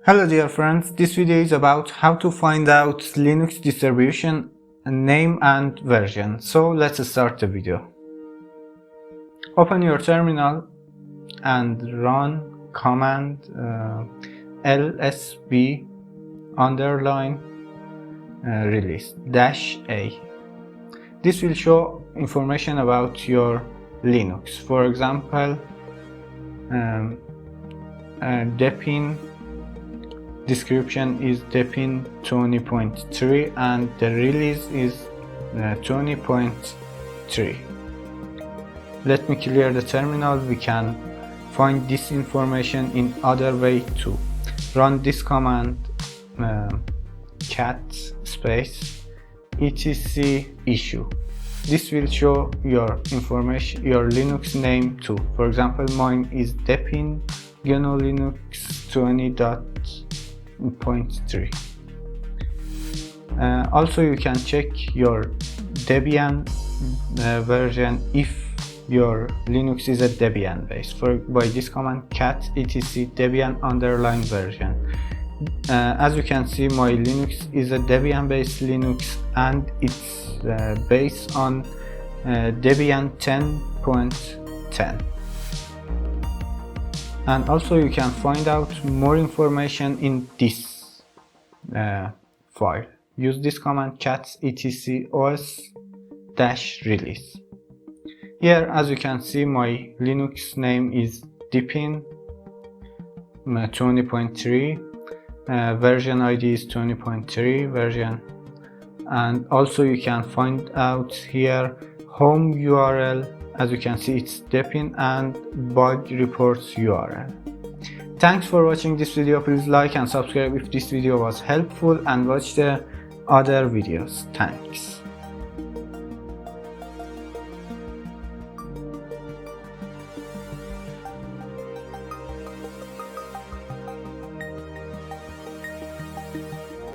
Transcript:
Hello dear friends, this video is about how to find out Linux distribution name and version. So let's start the video. Open your terminal and run command lsb release -a. This will show information about your Linux. For example, debian description is debian 20.3 and the release is 20.3. Let me clear the terminal. We can find this information in other way too. Run this command cat space etc issue. This will show your information, your Linux name too. For example, mine is debian GNU Linux 20.3. Also you can check your Debian version if your Linux is a Debian base by this command cat etc debian version. As you can see, my Linux is a Debian based Linux and it's based on Debian 10.10. And also you can find out more information in this file. Use this command cat etc os-release. Here, as you can see, my Linux name is debian 20.3, version ID is 20.3 version, and also you can find out here home URL. As you can see, it's debian and bug reports URL. Thanks for watching this video. Please like and subscribe if this video was helpful and watch the other videos. Thanks.